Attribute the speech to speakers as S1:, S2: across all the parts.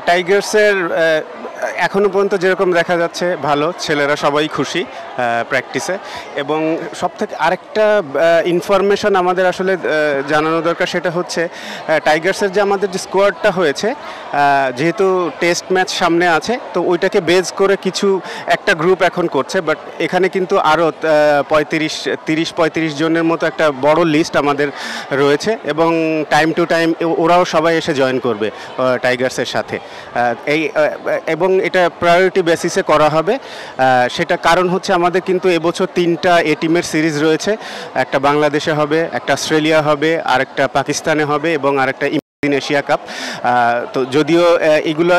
S1: টাইগার্সের এখনও পর্যন্ত যেরকম দেখা যাচ্ছে ভালো, ছেলেরা সবাই খুশি প্র্যাকটিসে। এবং সবথেকে আরেকটা ইনফরমেশন আমাদের আসলে জানানো দরকার, সেটা হচ্ছে টাইগার্সের যে আমাদের যে স্কোয়াডটা হয়েছে, যেহেতু টেস্ট ম্যাচ সামনে আছে, তো ওইটাকে বেজ করে কিছু একটা গ্রুপ এখন করছে। বাট এখানে কিন্তু আরও 30-35 জনের মতো একটা বড় লিস্ট আমাদের রয়েছে, এবং টাইম টু টাইম ওরাও সবাই এসে জয়েন করবে টাইগার্সের সাথে। এবং এটা প্রায়োরিটি বেসিসে করা হবে। সেটা কারণ হচ্ছে আমাদের কিন্তু এবছর 3টা এ টিমের সিরিজ রয়েছে। একটা বাংলাদেশে হবে, একটা অস্ট্রেলিয়া হবে, আর একটা পাকিস্তানে হবে, এবং আরেকটা এশিয়া কাপ। তো যদিও এগুলো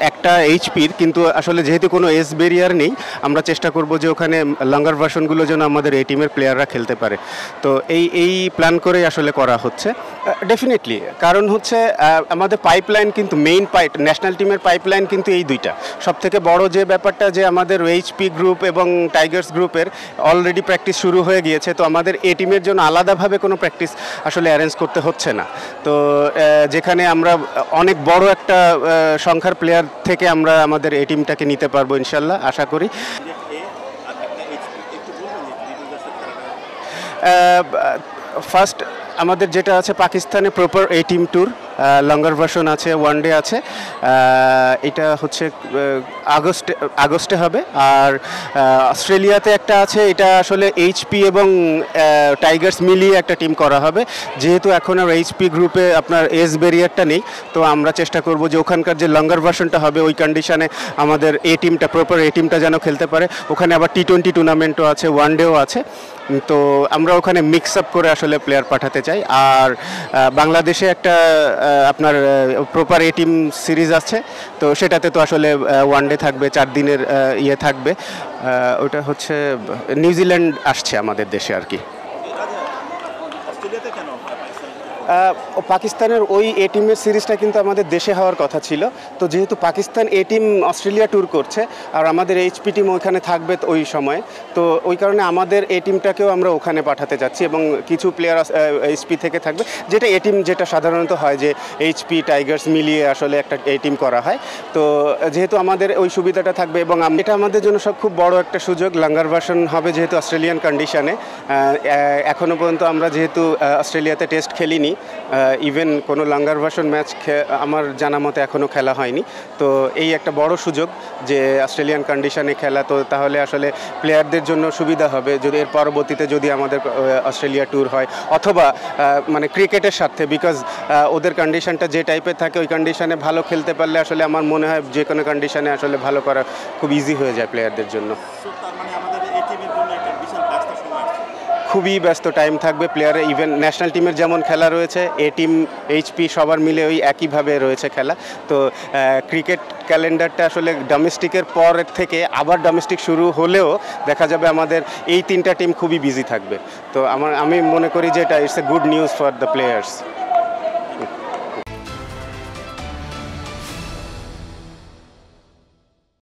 S1: একটা এইচপির, কিন্তু আসলে যেহেতু কোনো এজ ব্যারিয়ার নেই, আমরা চেষ্টা করব যে ওখানে লঙ্গার ভার্সনগুলো যেন আমাদের এই টিমের প্লেয়াররা খেলতে পারে। তো এই প্ল্যান করেই আসলে করা হচ্ছে ডেফিনেটলি। কারণ হচ্ছে আমাদের পাইপলাইন কিন্তু ন্যাশনাল টিমের পাইপলাইন কিন্তু এই দুইটা। সবথেকে বড় যে ব্যাপারটা, যে আমাদের এইচপি গ্রুপ এবং টাইগার্স গ্রুপের অলরেডি প্র্যাকটিস শুরু হয়ে গিয়েছে, তো আমাদের এ টিমের জন্য আলাদাভাবে কোনো প্র্যাকটিস আসলে অ্যারেঞ্জ করতে হচ্ছে না। তো যেখানে আমরা অনেক বড় একটা সংখ্যার প্লেয়ার থেকে আমরা আমাদের এই টিমটাকে নিতে পারবো ইনশাল্লাহ, আশা করি। ফার্স্ট আমাদের যেটা আছে পাকিস্তানে প্রপার এই টিম ট্যুর, লঙ্গার ভার্সন আছে, ওয়ান ডে আছে। এটা হচ্ছে আগস্টে হবে। আর অস্ট্রেলিয়াতে একটা আছে, এটা আসলে এইচপি এবং টাইগার্স মিলিয়ে একটা টিম করা হবে। যেহেতু এখন আর এইচপি গ্রুপে আপনার এজ ব্যারিয়ারটা নেই, তো আমরা চেষ্টা করব যে ওখানকার যে লঙ্গার ভার্সনটা হবে ওই কন্ডিশনে আমাদের এই টিমটা, প্রপার এই টিমটা যেন খেলতে পারে। ওখানে আবার টি-20 টুর্নামেন্টও আছে, ওয়ান ডেও আছে। তো আমরা ওখানে মিক্স আপ করে আসলে প্লেয়ার পাঠাতে চাই। আর বাংলাদেশে একটা আপনার প্রপার এ টিম সিরিজ আছে, তো সেটাতে তো আসলে ওয়ান ডে থাকবে, 4 দিনের ইয়ে থাকবে। ওটা হচ্ছে নিউজিল্যান্ড আসছে আমাদের দেশে আর কি। পাকিস্তানের ওই এ টিমের সিরিজটা কিন্তু আমাদের দেশে হওয়ার কথা ছিল। তো যেহেতু পাকিস্তান এ টিম অস্ট্রেলিয়া ট্যুর করছে, আর আমাদের এইচপি টিম ওইখানে থাকবে ওই সময়, তো ওই কারণে আমাদের এই টিমটাকেও আমরা ওখানে পাঠাতে যাচ্ছি, এবং কিছু প্লেয়ার এইচপি থেকে থাকবে। যেটা এ টিম যেটা সাধারণত হয়, যে এইচপি টাইগার্স মিলিয়ে আসলে একটা এই টিম করা হয়। তো যেহেতু আমাদের ওই সুবিধাটা থাকবে, এবং এটা আমাদের জন্য খুব বড় একটা সুযোগ। লঙ্গার ভার্সন হবে যেহেতু অস্ট্রেলিয়ান কন্ডিশনে। এখনও পর্যন্ত আমরা যেহেতু অস্ট্রেলিয়াতে টেস্ট খেলিনি, ইভেন কোনো লঙ্গার ভার্সন ম্যাচ আমার জানা মতে এখনও খেলা হয়নি। তো এই একটা বড় সুযোগ যে অস্ট্রেলিয়ান কন্ডিশনে খেলা, তো তাহলে আসলে প্লেয়ারদের জন্য সুবিধা হবে যদি এর পরবর্তীতে যদি আমাদের অস্ট্রেলিয়া ট্যুর হয়, অথবা মানে ক্রিকেটের সাথে, বিকজ ওদের কন্ডিশনটা যে টাইপের থাকে, ওই কন্ডিশনে ভালো খেলতে পারলে আসলে আমার মনে হয় যে কোনো কন্ডিশনে আসলে ভালো করা খুব ইজি হয়ে যায় প্লেয়ারদের জন্য। খুবই ব্যস্ত টাইম থাকবে প্লেয়ারে, ইভেন ন্যাশনাল টিমের যেমন খেলা রয়েছে, এ টিম এইচপি সবার মিলে ওই একইভাবে রয়েছে খেলা। তো ক্রিকেট ক্যালেন্ডারটা আসলে ডোমেস্টিকের পরের থেকে আবার ডোমেস্টিক শুরু হলেও দেখা যাবে আমাদের এই 3টা টিম খুবই বিজি থাকবে। তো আমি মনে করি যে এটা it's a good news for the players.